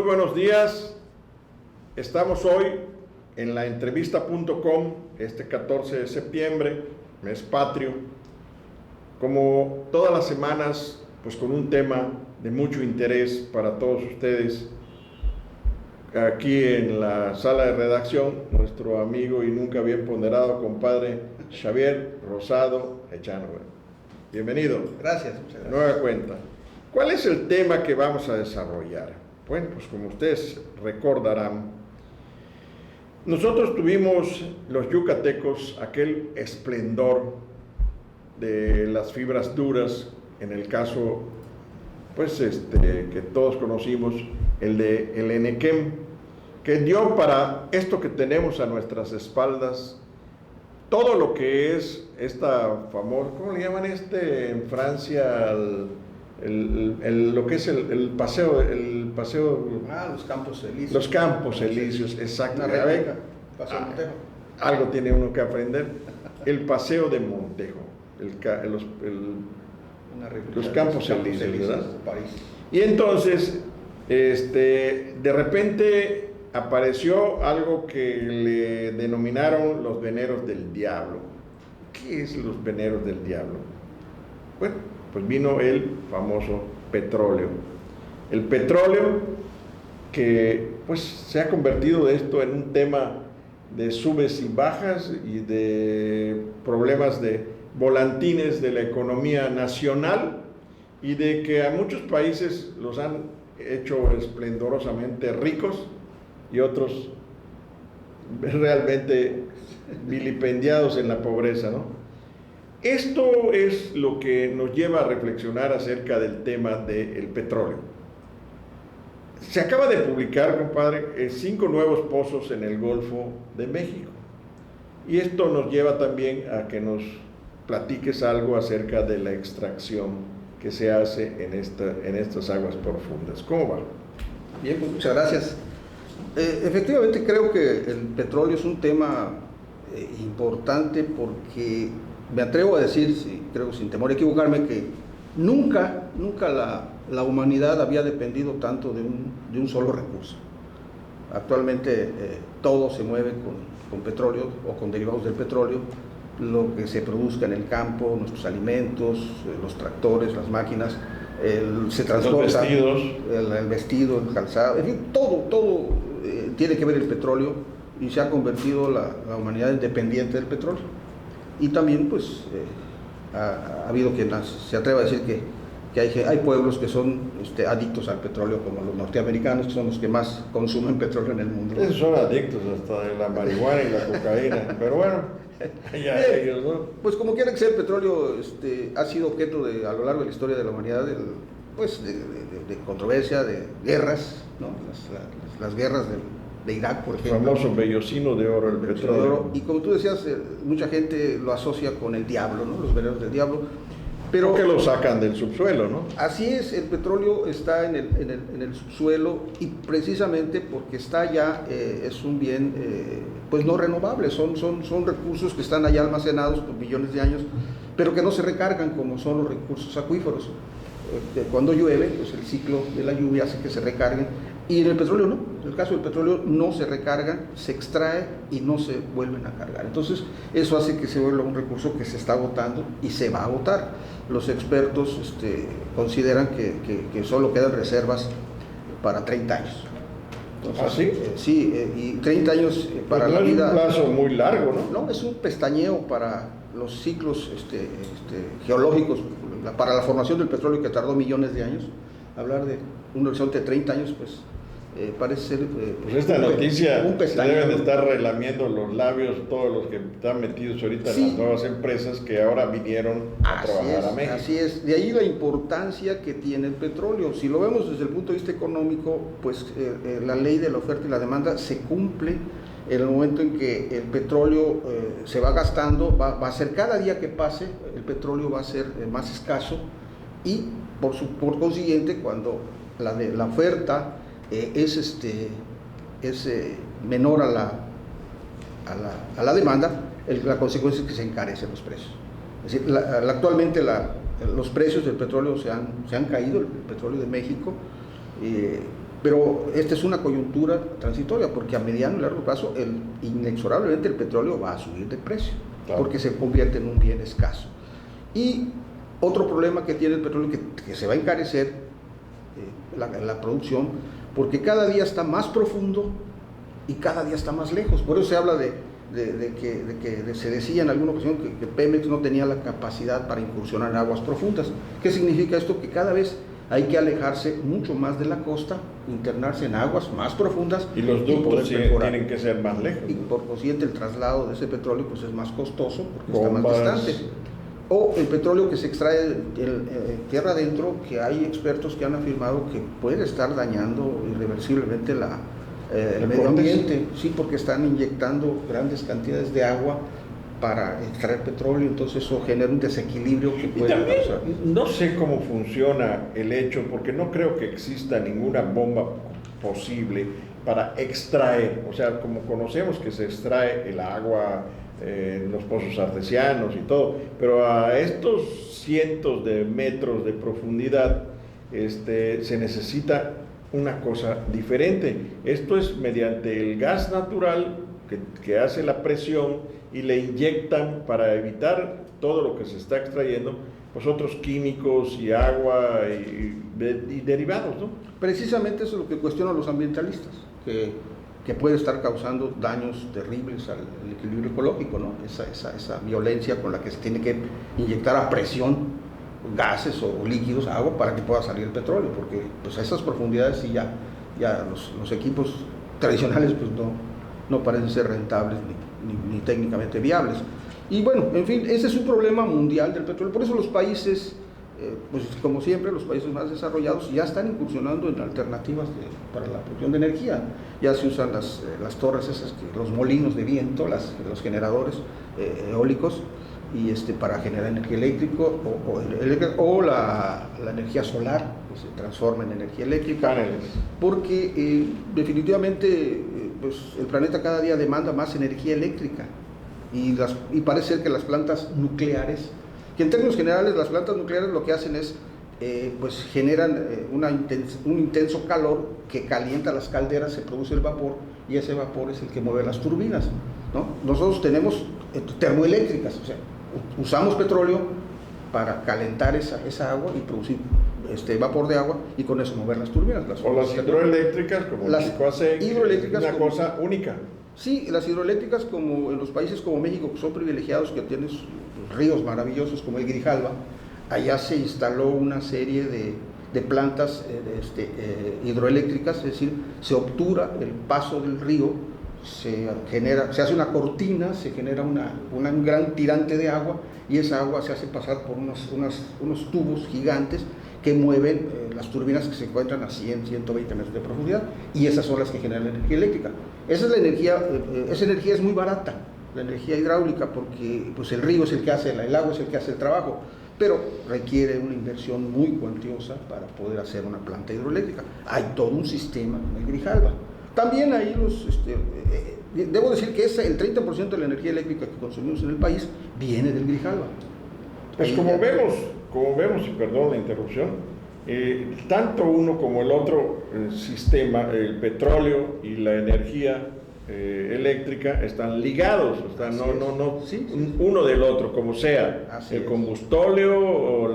buenos días. Estamos hoy en la entrevista.com, este 14 de septiembre, mes patrio, como todas las semanas, pues con un tema de mucho interés para todos ustedes. Aquí en la sala de redacción, nuestro amigo y nunca bien ponderado compadre Xavier Rosado Echanove. Bienvenido. Gracias, muchas gracias. Nueva cuenta. ¿Cuál es el tema que vamos a desarrollar? Bueno, pues como ustedes recordarán, nosotros tuvimos los yucatecos aquel esplendor de las fibras duras, en el caso, pues que todos conocimos, el de el Enequem, que dio para esto que tenemos a nuestras espaldas todo lo que es esta famosa, ¿cómo le llaman en Francia? Lo que es el paseo, los Campos Elíseos. Los Campos Elíseos, exacto. Una réplica, Paseo Montejo. Algo tiene uno que aprender. El paseo de Montejo, los Campos Elíseos, ¿verdad? París. Y entonces, de repente apareció algo que le denominaron los veneros del diablo. ¿Qué es los veneros del diablo? Bueno, pues vino el famoso petróleo. El petróleo que pues se ha convertido esto en un tema de subes y bajas y de problemas de volantines de la economía nacional y de que a muchos países los han hecho esplendorosamente ricos y otros realmente vilipendiados en la pobreza, ¿no? Esto es lo que nos lleva a reflexionar acerca del tema del petróleo. Se acaba de publicar, compadre, 5 nuevos pozos en el Golfo de México. Y esto nos lleva también a que nos platiques algo acerca de la extracción que se hace en estas aguas profundas. ¿Cómo va? Bien, pues muchas gracias. Efectivamente creo que el petróleo es un tema importante porque me atrevo a decir, creo sin temor a equivocarme, que nunca la humanidad había dependido tanto de un solo recurso. Actualmente todo se mueve con petróleo o con derivados del petróleo, lo que se produzca en el campo, nuestros alimentos, los tractores, las máquinas, se transporta, el vestido, el calzado, en fin, todo tiene que ver el petróleo y se ha convertido la humanidad en dependiente del petróleo. Y también pues ha habido quien se atreva a decir que hay pueblos que son adictos al petróleo, como los norteamericanos, que son los que más consumen petróleo en el mundo. Esos son adictos hasta de la marihuana y la cocaína, pero bueno, ya ellos, ¿no? Pues como quiera que sea, el petróleo ha sido objeto a lo largo de la historia de la humanidad de controversia, de guerras, ¿no? Las guerras de Irak, por ejemplo. El famoso vellocino de oro, el petróleo. Y como tú decías, mucha gente lo asocia con el diablo, ¿no? Los veneros del diablo. Pero que lo sacan del subsuelo, ¿no? Así es, el petróleo está en el subsuelo y precisamente porque está allá es un bien pues no renovable, son recursos que están allá almacenados por millones de años, pero que no se recargan como son los recursos acuíferos. Cuando llueve, pues el ciclo de la lluvia hace que se recarguen, y en el petróleo no. En el caso del petróleo no se recargan, se extrae y no se vuelven a cargar. Entonces eso hace que se vuelva un recurso que se está agotando y se va a agotar. Los expertos consideran que solo quedan reservas para 30 años. Entonces, ¿ah, sí? Sí, y 30 años para la vida. Es un plazo muy largo, ¿no? No, es un pestañeo para los ciclos geológicos, para la formación del petróleo, que tardó millones de años. Hablar de un horizonte de 30 años, pues parece ser pues esta noticia se deben de estar relamiendo los labios todos los que están metidos ahorita en las nuevas empresas que ahora vinieron a trabajar a México. Así es, de ahí la importancia que tiene el petróleo. Si lo vemos desde el punto de vista económico, pues la ley de la oferta y la demanda se cumple en el momento en que el petróleo se va gastando, va a ser cada día que pase, el petróleo va a ser más escaso, y por consiguiente, cuando la oferta es menor a la demanda, la consecuencia es que se encarecen los precios. Es decir, actualmente los precios del petróleo se han caído, el petróleo de México, Pero esta es una coyuntura transitoria, porque a mediano y largo plazo inexorablemente el petróleo va a subir de precio, claro, porque se convierte en un bien escaso. Y otro problema que tiene el petróleo que se va a encarecer la producción, porque cada día está más profundo y cada día está más lejos. Por eso se habla de que se decía en alguna ocasión que Pemex no tenía la capacidad para incursionar en aguas profundas. ¿Qué significa esto? Que cada vez hay que alejarse mucho más de la costa, internarse en aguas más profundas. Y los ductos tienen que ser más lejos. Y por consiguiente el traslado de ese petróleo pues es más costoso porque está más distante. O el petróleo que se extrae tierra adentro, que hay expertos que han afirmado que puede estar dañando irreversiblemente el medio ambiente, sí, porque están inyectando grandes cantidades de agua para extraer petróleo, entonces eso genera un desequilibrio que puede causar. No sé cómo funciona el hecho, porque no creo que exista ninguna bomba posible para extraer, o sea, como conocemos que se extrae el agua en los pozos artesianos y todo, pero a estos cientos de metros de profundidad se necesita una cosa diferente. Esto es mediante el gas natural que hace la presión y le inyectan, para evitar todo lo que se está extrayendo, pues otros químicos y agua y derivados, ¿no? Precisamente eso es lo que cuestionan los ambientalistas, que puede estar causando daños terribles al equilibrio ecológico, ¿no? Esa violencia con la que se tiene que inyectar a presión gases o líquidos, agua, para que pueda salir el petróleo, porque pues a esas profundidades sí ya los equipos tradicionales pues no parecen ser rentables ni técnicamente viables. Y bueno, en fin, ese es un problema mundial del petróleo. Por eso los países, pues como siempre, los países más desarrollados ya están incursionando en alternativas para la producción de energía. Ya se usan las torres esas, los molinos de viento, los generadores eólicos, y para generar energía eléctrica o la energía solar, que se transforma en energía eléctrica. Porque definitivamente pues el planeta cada día demanda más energía eléctrica, y parece ser que las plantas nucleares, que en términos generales las plantas nucleares lo que hacen es pues generan un intenso calor que calienta las calderas, se produce el vapor, y ese vapor es el que mueve las turbinas, ¿no? Nosotros tenemos termoeléctricas, o sea, usamos petróleo para calentar esa agua y producir vapor de agua, y con eso mover las turbinas. O las hidroeléctricas, como las hidroeléctricas, una cosa única. Sí, las hidroeléctricas, como en los países como México, que son privilegiados, que tienen ríos maravillosos como el Grijalva, allá se instaló una serie de plantas hidroeléctricas, es decir, se obtura el paso del río, se hace una cortina, se genera un gran tirante de agua, y esa agua se hace pasar por unos tubos gigantes que mueven las turbinas que se encuentran a 100, 120 metros de profundidad, y esas son las que generan energía eléctrica. Esa energía es muy barata, la energía hidráulica, porque pues el río es el que hace, el agua es el que hace el trabajo, pero requiere una inversión muy cuantiosa para poder hacer una planta hidroeléctrica. Hay todo un sistema en el Grijalva. También ahí debo decir que el 30% de la energía eléctrica que consumimos en el país viene del Grijalva. Pues como vemos, y perdón la interrupción, tanto uno como el otro sistema, el petróleo y la energía eléctrica, están ligados, uno del otro, como sea, el combustóleo o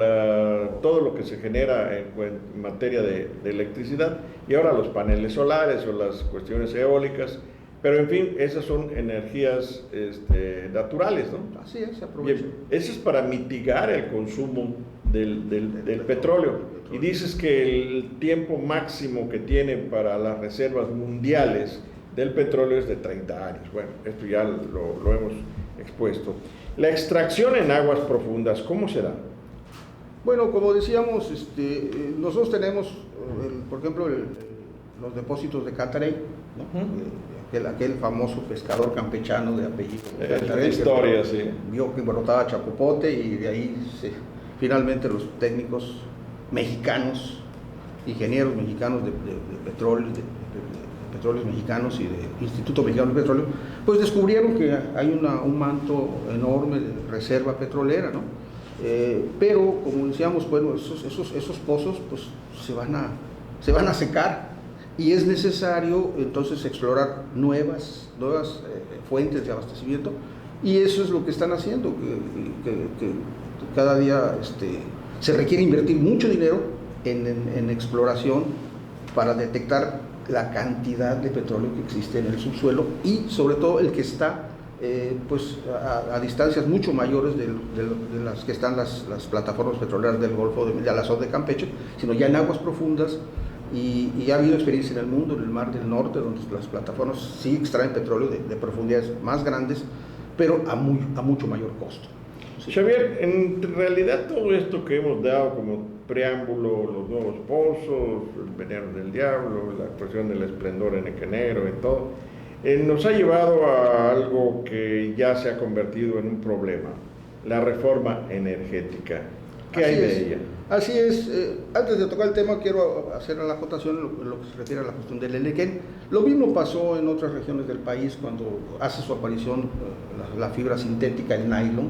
todo lo que se genera en materia de electricidad, y ahora los paneles solares o las cuestiones eólicas. Pero en fin, esas son energías naturales, ¿no? Así es, se aprovecha. Eso es para mitigar el consumo del petróleo. Y dices que el tiempo máximo que tiene para las reservas mundiales del petróleo es de 30 años. Bueno, esto ya lo hemos expuesto. La extracción en aguas profundas, ¿cómo se da? Bueno, como decíamos, nosotros tenemos, por ejemplo, los depósitos de Cantarell, ¿no? Aquel famoso pescador campechano de apellido Cantarell, historia, sí. Vio que brotaba chapopote, y de ahí finalmente los técnicos mexicanos, ingenieros mexicanos de petróleo, de petróleos mexicanos y de Instituto Mexicano de Petróleo, pues descubrieron que hay un manto enorme de reserva petrolera, ¿no? Pero como decíamos, bueno, esos pozos pues se van a secar, y es necesario entonces explorar nuevas fuentes de abastecimiento, y eso es lo que están haciendo, que cada día se requiere invertir mucho dinero en exploración para detectar la cantidad de petróleo que existe en el subsuelo, y sobre todo el que está pues a distancias mucho mayores de las que están las plataformas petroleras del Golfo de la zona de Campeche, sino ya en aguas profundas, y ha habido experiencia en el mundo, en el Mar del Norte, donde las plataformas sí extraen petróleo de profundidades más grandes, pero a mucho mayor costo. Sí. Xavier, en realidad todo esto que hemos dado como preámbulo, los nuevos pozos, el veneno del diablo, la cuestión del esplendor en Equenero y todo, nos ha llevado a algo que ya se ha convertido en un problema, la reforma energética. ¿Qué hay de ella? Así es. Antes de tocar el tema, quiero hacer la acotación en lo que se refiere a la cuestión del Enequén. Lo mismo pasó en otras regiones del país cuando hace su aparición la fibra sintética, el nylon,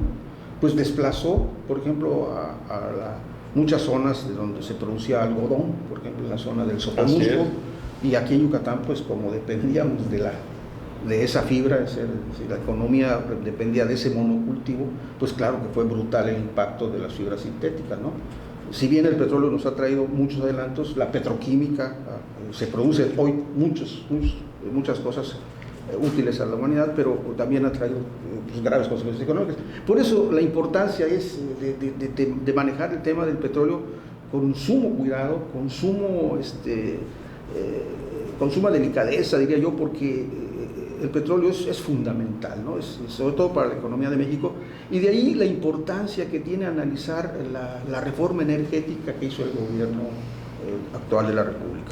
pues desplazó, por ejemplo, a muchas zonas de donde se producía algodón, por ejemplo, en la zona del Soconusco, y aquí en Yucatán, pues como dependíamos de esa fibra, es decir, la economía dependía de ese monocultivo, pues claro que fue brutal el impacto de las fibras sintéticas, ¿no? Si bien el petróleo nos ha traído muchos adelantos, la petroquímica, se produce hoy muchas cosas útiles a la humanidad, pero también ha traído pues, graves consecuencias económicas. Por eso la importancia es de manejar el tema del petróleo con sumo cuidado, con suma delicadeza, diría yo, porque el petróleo es fundamental, ¿no? Sobre todo para la economía de México, y de ahí la importancia que tiene analizar la reforma energética que hizo el gobierno actual de la República.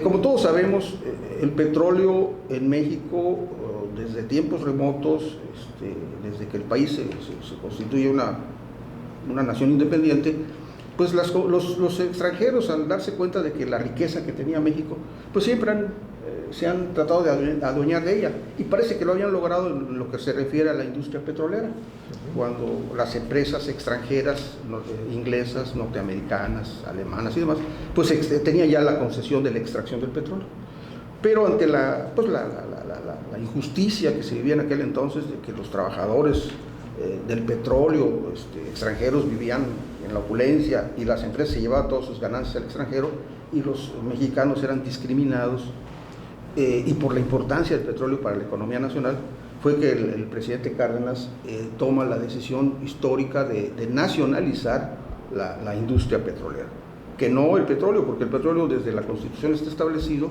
Como todos sabemos, el petróleo en México, desde tiempos remotos, desde que el país se constituye una nación independiente, pues los extranjeros, al darse cuenta de que la riqueza que tenía México, pues siempre se han tratado de adueñar de ella, y parece que lo habían logrado en lo que se refiere a la industria petrolera, cuando las empresas extranjeras, inglesas, norteamericanas, alemanas y demás, pues tenían ya la concesión de la extracción del petróleo. Pero ante la injusticia que se vivía en aquel entonces, de que los trabajadores del petróleo extranjeros vivían en la opulencia, y las empresas se llevaban todas sus ganancias al extranjero, y los mexicanos eran discriminados, y por la importancia del petróleo para la economía nacional, fue que el presidente Cárdenas toma la decisión histórica de nacionalizar la industria petrolera. Que no el petróleo, porque el petróleo desde la Constitución está establecido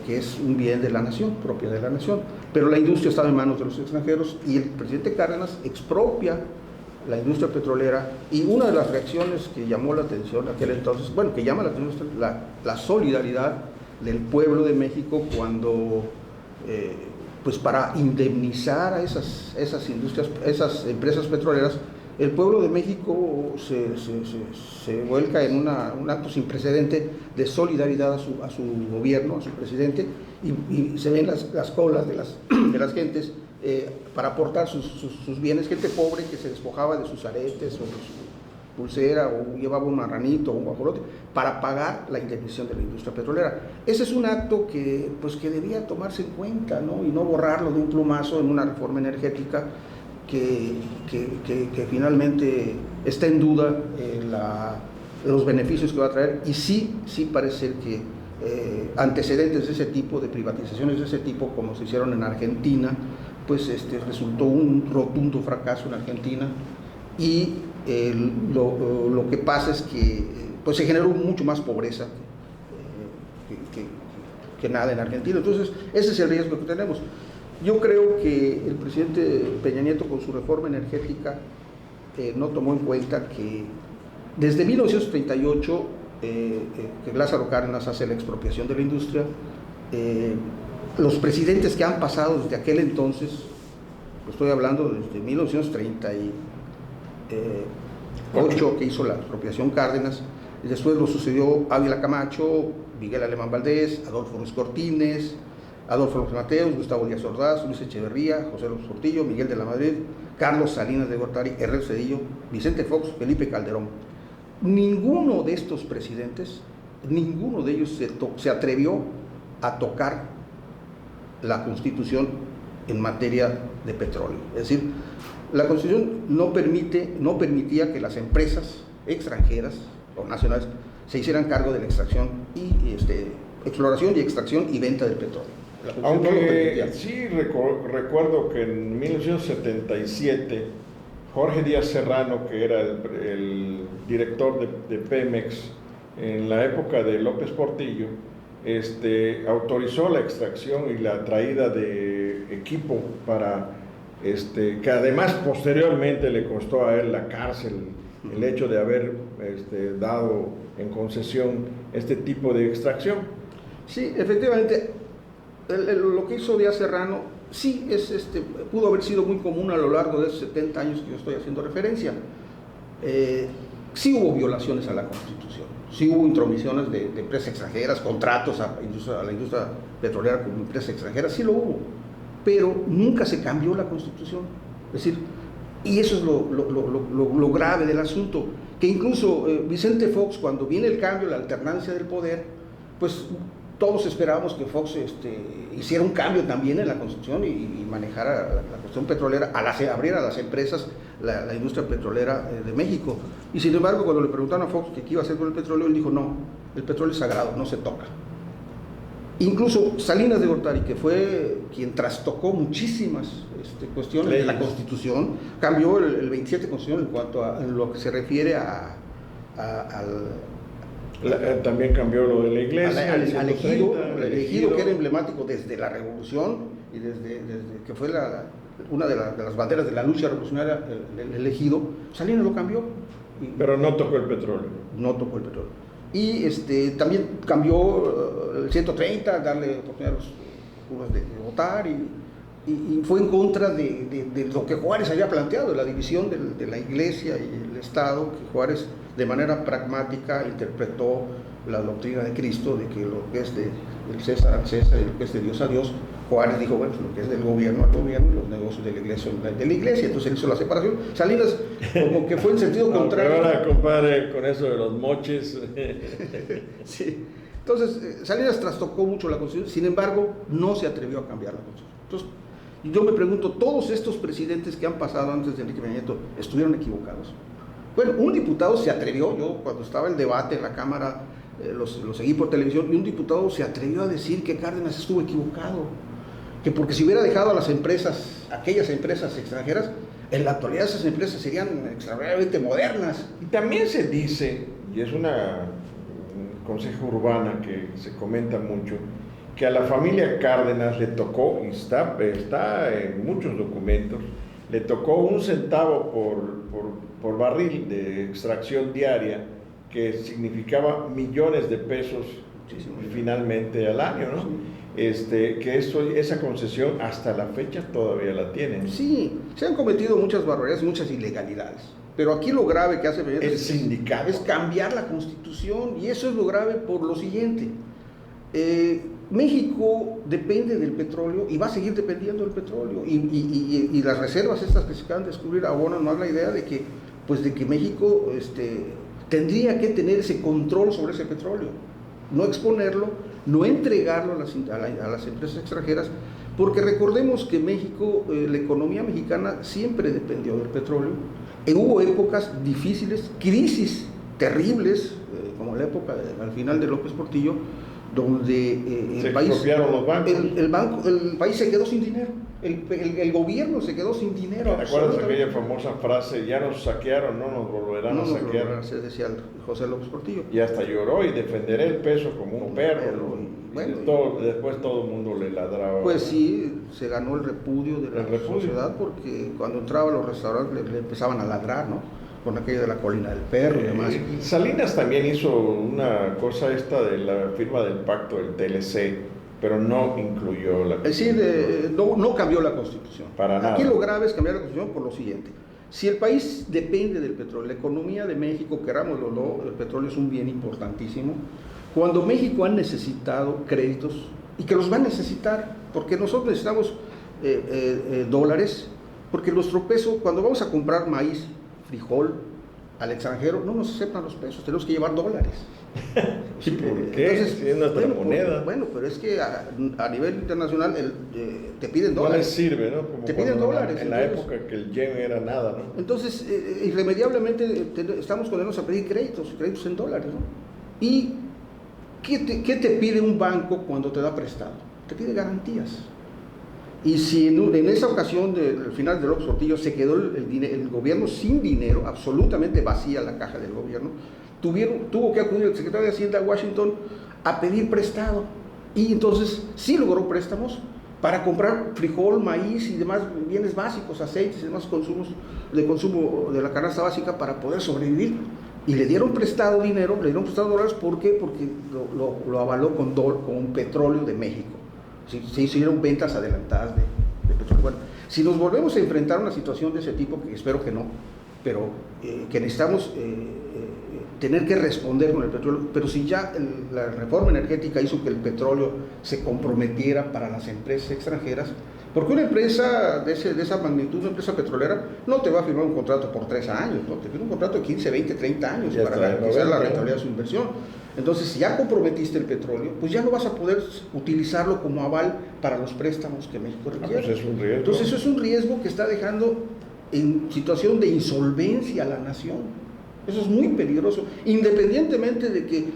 que es un bien de la nación, propiedad de la nación, pero la industria estaba en manos de los extranjeros, y el presidente Cárdenas expropia la industria petrolera, y una de las reacciones que llamó la atención aquel entonces, bueno, que llama la atención, la solidaridad del pueblo de México cuando, pues para indemnizar a esas industrias, esas empresas petroleras, el pueblo de México se vuelca en un acto sin precedente de solidaridad a su gobierno, a su presidente, y se ven las colas de las gentes para aportar sus bienes, gente pobre que se despojaba de sus aretes o de su pulsera, o llevaba un marranito o un guajolote, para pagar la indemnización de la industria petrolera. Ese es un acto que debía tomarse en cuenta, ¿no? Y no borrarlo de un plumazo en una reforma energética que finalmente está en duda los beneficios que va a traer, y sí parece ser que antecedentes de ese tipo, de privatizaciones de ese tipo, como se hicieron en Argentina, pues resultó un rotundo fracaso en Argentina, y lo que pasa es que pues se generó mucho más pobreza que nada en Argentina. Entonces ese es el riesgo que tenemos. Yo creo que el presidente Peña Nieto, con su reforma energética, no tomó en cuenta que desde 1938 que Lázaro Cárdenas hace la expropiación de la industria, los presidentes que han pasado desde aquel entonces, estoy hablando desde 1938 que hizo la expropiación Cárdenas, y después lo sucedió Ávila Camacho, Miguel Alemán Valdés, Adolfo Ruiz Cortines, Adolfo López Mateos, Gustavo Díaz Ordaz, Luis Echeverría, José López Portillo, Miguel de la Madrid, Carlos Salinas de Gortari, Herrero Cedillo, Vicente Fox, Felipe Calderón. Ninguno de estos presidentes ninguno de ellos se atrevió a tocar la Constitución en materia de petróleo. Es decir, la Constitución no permitía que las empresas extranjeras o nacionales se hicieran cargo de la extracción y exploración y extracción y venta del petróleo. Aunque sí recuerdo que en 1977 Jorge Díaz Serrano, que era el director de Pemex en la época de López Portillo, autorizó la extracción y la traída de equipo para que además posteriormente le costó a él la cárcel el hecho de haber dado en concesión este tipo de extracción. Sí, efectivamente, lo que hizo Díaz Serrano sí pudo haber sido muy común a lo largo de esos 70 años que yo estoy haciendo referencia. Sí hubo violaciones a la Constitución, sí hubo intromisiones de empresas extranjeras, contratos a la industria petrolera como empresa extranjera, sí lo hubo, pero nunca se cambió la Constitución. Es decir, y eso es lo grave del asunto, que incluso Vicente Fox, cuando viene el cambio, la alternancia del poder, pues todos esperábamos que Fox hiciera un cambio también en la Constitución y manejara la cuestión petrolera, abriera a las empresas la industria petrolera de México. Y sin embargo, cuando le preguntaron a Fox qué iba a hacer con el petróleo, él dijo, no, el petróleo es sagrado, no se toca. Incluso Salinas de Gortari, que fue quien trastocó muchísimas cuestiones de la Constitución, cambió el 27 Constitución en cuanto a lo que se refiere también cambió lo de la iglesia, al ejido, que era emblemático desde la Revolución y desde que fue una de las banderas de la lucha revolucionaria, el ejido. Salinas lo cambió. Pero no tocó el petróleo. No tocó el petróleo. Y también cambió el 130, darle oportunidad a los curas de votar, y fue en contra de lo que Juárez había planteado, de la división de la iglesia y el Estado, que Juárez de manera pragmática interpretó la doctrina de Cristo de que lo que es del César al César y lo que es de Dios a Dios. Juárez dijo, bueno, lo que es del gobierno al gobierno y los negocios de la iglesia, entonces él hizo la separación. Salinas como que fue en sentido contrario. Ahora, compadre, con eso de los moches. Sí. Entonces, Salinas trastocó mucho la Constitución, sin embargo, no se atrevió a cambiar la Constitución. Entonces, yo me pregunto, ¿todos estos presidentes que han pasado antes de Enrique Peña Nieto estuvieron equivocados? Bueno, un diputado se atrevió, yo cuando estaba el debate en la Cámara, lo seguí por televisión, y un diputado se atrevió a decir que Cárdenas estuvo equivocado, que porque si hubiera dejado a las empresas, aquellas empresas extranjeras, en la actualidad esas empresas serían extraordinariamente modernas. Y también se dice, y es un consejo urbana que se comenta mucho, que a la familia Cárdenas le tocó, y está en muchos documentos, le tocó 1 centavo por barril de extracción diaria, que significaba millones de pesos finalmente al año, ¿no? Que esa concesión hasta la fecha todavía la tienen. Sí, se han cometido muchas barbaridades, muchas ilegalidades, pero aquí lo grave que hace el sindicato es cambiar la Constitución, y eso es lo grave por lo siguiente. México depende del petróleo y va a seguir dependiendo del petróleo, y las reservas estas que se acaban de descubrir abonan más la idea de que México tendría que tener ese control sobre ese petróleo, no exponerlo, no entregarlo a las empresas extranjeras, porque recordemos que México, la economía mexicana siempre dependió del petróleo. Hubo épocas difíciles, crisis terribles, como la época al final de López Portillo, donde el país se quedó sin dinero, el gobierno se quedó sin dinero. ¿Te acuerdas aquella famosa frase, ya nos saquearon, no nos volverán a saquear? Se decía José López Portillo. Y hasta lloró, y defenderé el peso como un perro. Después todo el mundo le ladraba. Pues sí, se ganó el repudio de la sociedad, porque cuando entraba a los restaurantes le empezaban a ladrar, ¿no? Con aquello de la colina del perro y demás. Salinas también hizo una cosa de la firma del pacto del TLC, pero no incluyó la Constitución. Es decir, no cambió la Constitución. Para nada. Aquí lo grave es cambiar la Constitución por lo siguiente. Si el país depende del petróleo, la economía de México, querámoslo o no, el petróleo es un bien importantísimo. Cuando México ha necesitado créditos, y que los va a necesitar, porque nosotros necesitamos dólares, porque nuestro peso, cuando vamos a comprar maíz, frijol, al extranjero, no nos aceptan los pesos, tenemos que llevar dólares. ¿Y por qué? Entonces, Si es nuestra moneda. Bueno, pero es que a nivel internacional te piden No dólares. les sirve, ¿no? Como te piden cuando dólares. En la época que el yen era nada, ¿no? Entonces, irremediablemente estamos condenados a pedir créditos en dólares, ¿no? ¿Y qué te pide un banco cuando te da prestado? Te pide garantías. Y si en esa ocasión, al final de López Portillo, se quedó el gobierno sin dinero, absolutamente vacía la caja del gobierno, tuvo que acudir el secretario de Hacienda a Washington a pedir prestado. Y entonces sí logró préstamos para comprar frijol, maíz y demás bienes básicos, aceites y demás consumos de consumo de la canasta básica para poder sobrevivir. Y le dieron prestado dinero, le dieron prestado dólares. ¿Por qué? Porque lo avaló con petróleo de México. Se hicieron ventas adelantadas de petróleo. Bueno, si nos volvemos a enfrentar a una situación de ese tipo, que espero que no, pero que necesitamos tener que responder con el petróleo, pero si ya la reforma energética hizo que el petróleo se comprometiera para las empresas extranjeras, porque una empresa de esa magnitud, una empresa petrolera, no te va a firmar un contrato por 3 años, ¿no? Te firma un contrato de 15, 20, 30 años ya para garantizar la rentabilidad de su inversión. Entonces, si ya comprometiste el petróleo, pues ya no vas a poder utilizarlo como aval para los préstamos que México requiere. Pues es un riesgo. Entonces, eso es un riesgo que está dejando en situación de insolvencia a la nación. Eso es muy peligroso, independientemente de que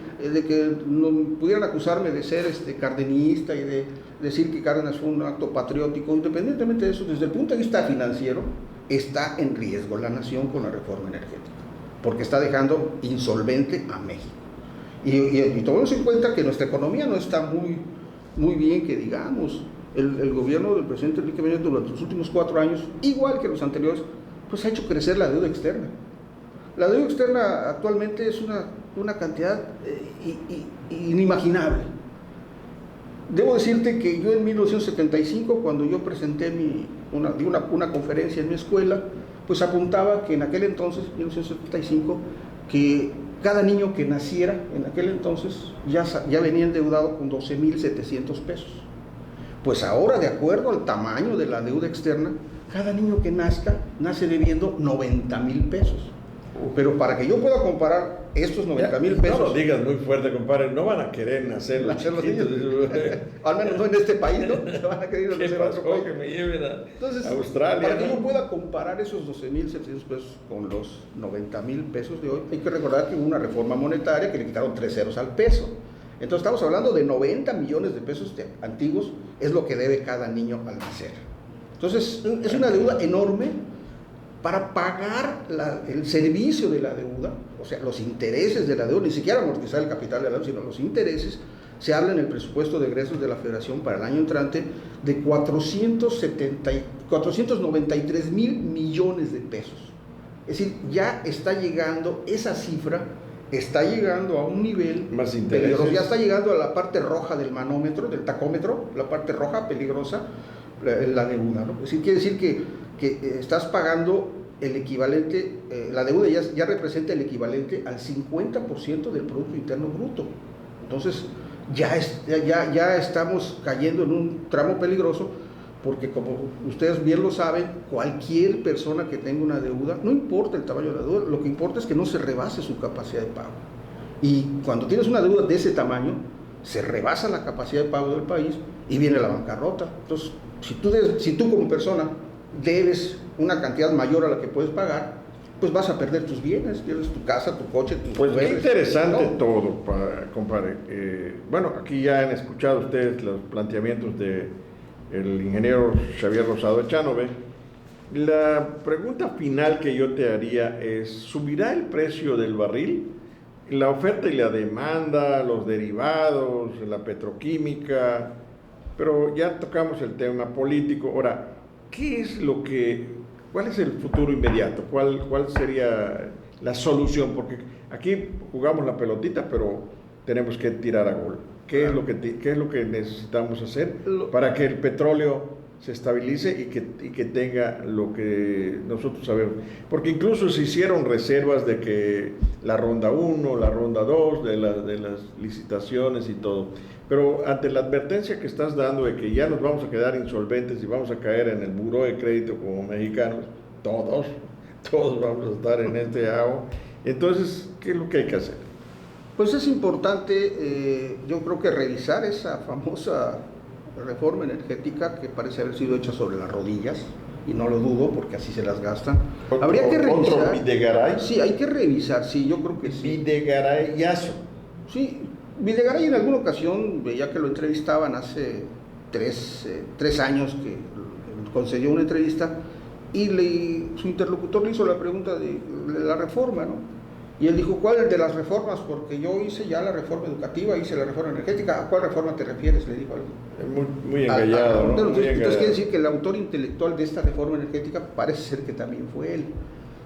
no pudieran acusarme de ser cardenista y de decir que Cárdenas fue un acto patriótico. Independientemente de eso, desde el punto de vista financiero, está en riesgo la nación con la reforma energética, porque está dejando insolvente a México. Y tomemos en cuenta que nuestra economía no está muy bien, que digamos. El gobierno del presidente Enrique Peña Nieto durante los últimos 4 años, igual que los anteriores, pues ha hecho crecer la deuda externa. La deuda externa actualmente es una cantidad inimaginable. Debo decirte que yo en 1975, cuando yo presenté una conferencia en mi escuela, pues apuntaba que en aquel entonces, 1975, que cada niño que naciera en aquel entonces ya venía endeudado con 12,700 pesos. Pues ahora, de acuerdo al tamaño de la deuda externa, cada niño que nazca nace debiendo 90,000 pesos. Pero para que yo pueda comparar estos 90,000 pesos... No lo digas muy fuerte, compadre, no van a querer nacer los chiquitos. Al menos no en este país, ¿no? Se van a querer nacer en otro país. Que me lleven Entonces, Australia, para que ¿no? yo pueda comparar esos 12,700 pesos con los 90,000 pesos de hoy, hay que recordar que hubo una reforma monetaria que le quitaron 3 ceros al peso. Entonces estamos hablando de 90 millones de pesos antiguos, es lo que debe cada niño al nacer. Entonces es una deuda enorme para pagar el servicio de la deuda, o sea, los intereses de la deuda, ni siquiera amortizar el capital de la deuda, sino los intereses. Se habla en el presupuesto de egresos de la Federación para el año entrante de 493 mil millones de pesos. Es decir, ya está llegando esa cifra, está llegando a un nivel más peligroso, ya está llegando a la parte roja del manómetro, del tacómetro, la parte roja peligrosa, la deuda, ¿no? Es decir, quiere decir que estás pagando el equivalente, la deuda ya representa el equivalente al 50% del Producto Interno Bruto. Entonces, ya estamos cayendo en un tramo peligroso, porque como ustedes bien lo saben, cualquier persona que tenga una deuda, no importa el tamaño de la deuda, lo que importa es que no se rebase su capacidad de pago. Y cuando tienes una deuda de ese tamaño, se rebasa la capacidad de pago del país y viene la bancarrota. Entonces, si tú como persona debes una cantidad mayor a la que puedes pagar, pues vas a perder tus bienes, pierdes tu casa, tu coche, tus Pues qué interesante, ¿no? todo, compadre. Bueno, aquí ya han escuchado ustedes los planteamientos del ingeniero Xavier Rosado Echanove. La pregunta final que yo te haría es, ¿subirá el precio del barril? La oferta y la demanda, los derivados, la petroquímica, pero ya tocamos el tema político. Ahora, ¿cuál es el futuro inmediato? ¿Cuál sería la solución? Porque aquí jugamos la pelotita, pero tenemos que tirar a gol. ¿Qué es lo que necesitamos hacer para que el petróleo se estabilice y que tenga lo que nosotros sabemos? Porque incluso se hicieron reservas de que la ronda 1, la ronda 2, de las licitaciones y todo. Pero ante la advertencia que estás dando de que ya nos vamos a quedar insolventes y vamos a caer en el buró de crédito como mexicanos, todos vamos a estar en este AO, Entonces, ¿qué es lo que hay que hacer? Pues es importante, yo creo que revisar esa famosa reforma energética que parece haber sido hecha sobre las rodillas, y no lo dudo porque así se las gastan. Habría que revisar. ¿Otro Videgaray? Sí, hay que revisar, sí, yo creo que sí. Videgarayazo. Sí, Videgaray en alguna ocasión, veía que lo entrevistaban hace 3 años que concedió una entrevista y su interlocutor le hizo la pregunta de la reforma, ¿no? Y él dijo, ¿cuál de las reformas? Porque yo hice ya la reforma educativa, hice la reforma energética. ¿A cuál reforma te refieres? Le dijo Muy engallado, ¿no? Entonces quiere decir que el autor intelectual de esta reforma energética parece ser que también fue él.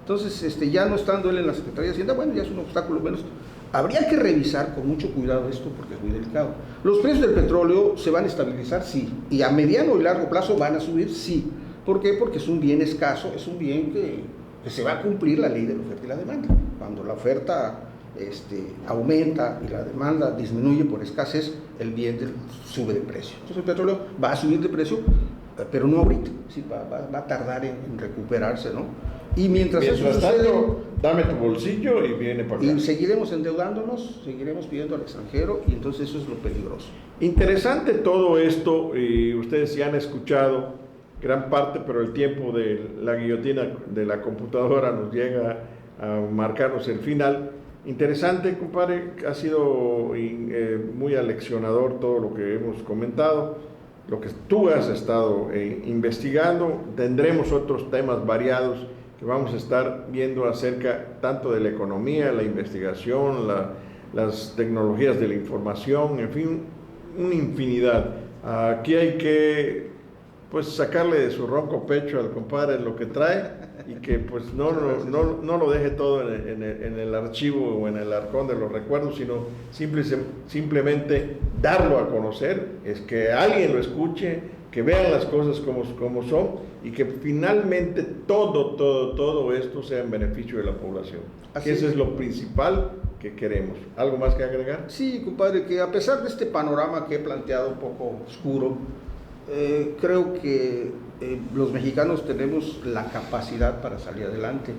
Entonces, ya no estando él en la Secretaría de Hacienda, bueno, ya es un obstáculo menos. Habría que revisar con mucho cuidado esto porque es muy delicado. ¿Los precios del petróleo se van a estabilizar? Sí. ¿Y a mediano y largo plazo van a subir? Sí. ¿Por qué? Porque es un bien escaso, es un bien que se va a cumplir la ley de la oferta y la demanda. Cuando la oferta aumenta y la demanda disminuye por escasez, el bien sube de precio. Entonces el petróleo va a subir de precio, pero no ahorita, sí, va a tardar en recuperarse, ¿no? Y mientras eso sucede, tanto, dame tu bolsillo y viene para acá. Y seguiremos endeudándonos, seguiremos pidiendo al extranjero, y entonces eso es lo peligroso. Interesante todo esto, y ustedes ya han escuchado gran parte, pero el tiempo de la guillotina de la computadora nos llega a marcarnos el final. Interesante, compadre, ha sido muy aleccionador todo lo que hemos comentado, lo que tú has estado investigando. Tendremos otros temas variados que vamos a estar viendo acerca tanto de la economía, la investigación, las tecnologías de la información, en fin, una infinidad. Aquí hay que sacarle de su ronco pecho al compadre lo que trae, y que pues no lo deje todo en el archivo o en el arcón de los recuerdos, sino simplemente darlo a conocer, es que alguien lo escuche, que vean las cosas como son, y que finalmente todo esto sea en beneficio de la población. Que eso es lo principal que queremos. ¿Algo más que agregar? Sí, compadre, que a pesar de este panorama que he planteado un poco oscuro, creo que los mexicanos tenemos la capacidad para salir adelante.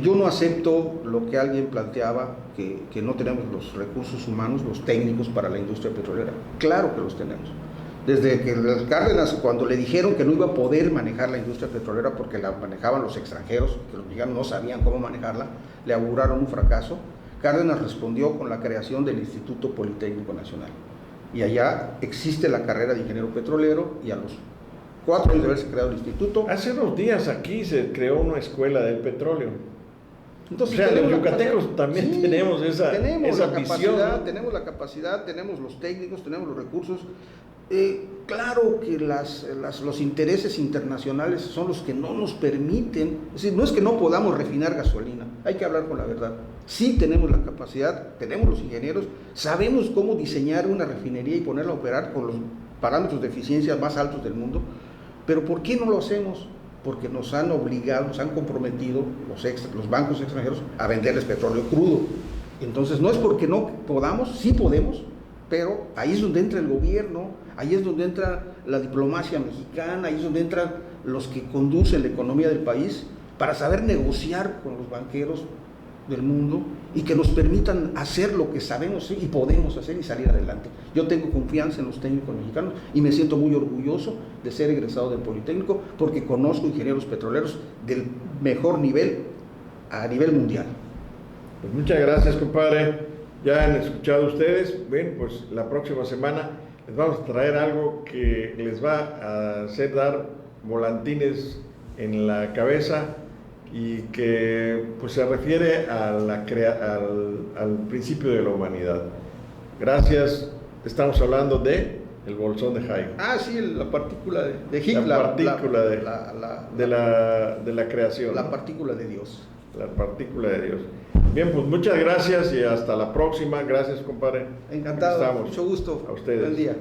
Yo no acepto lo que alguien planteaba, que no tenemos los recursos humanos, los técnicos para la industria petrolera. Claro que los tenemos. Desde que Cárdenas, cuando le dijeron que no iba a poder manejar la industria petrolera porque la manejaban los extranjeros, que los mexicanos no sabían cómo manejarla, le auguraron un fracaso, Cárdenas respondió con la creación del Instituto Politécnico Nacional. Y allá existe la carrera de ingeniero petrolero, y a los 4 años de haberse creado el instituto... Hace unos días aquí se creó una escuela del petróleo. Entonces, o sea, los yucatecos también sí, tenemos esa visión, ¿no? Tenemos la capacidad, tenemos los técnicos, tenemos los recursos. Claro que los intereses internacionales son los que no nos permiten, es decir, no es que no podamos refinar gasolina, hay que hablar con la verdad. Sí tenemos la capacidad, tenemos los ingenieros, sabemos cómo diseñar una refinería y ponerla a operar con los parámetros de eficiencia más altos del mundo, pero ¿por qué no lo hacemos? Porque nos han obligado, nos han comprometido los bancos extranjeros a venderles petróleo crudo. Entonces no es porque no podamos, sí podemos, pero ahí es donde entra el gobierno, ahí es donde entra la diplomacia mexicana, ahí es donde entran los que conducen la economía del país, para saber negociar con los banqueros del mundo y que nos permitan hacer lo que sabemos y podemos hacer y salir adelante. Yo tengo confianza en los técnicos mexicanos y me siento muy orgulloso de ser egresado del Politécnico, porque conozco ingenieros petroleros del mejor nivel a nivel mundial. Pues muchas gracias, compadre. Ya han escuchado ustedes. Bien, pues la próxima semana les vamos a traer algo que les va a hacer dar volantines en la cabeza, y que pues se refiere a al principio de la humanidad. Gracias. Estamos hablando de el bolsón de Huygens. Ah, sí, la partícula de Higgs. La partícula de la creación. La partícula de Dios. La partícula de Dios. Bien, pues muchas gracias y hasta la próxima. Gracias, compadre. Encantado. Mucho gusto. A ustedes. Buen día.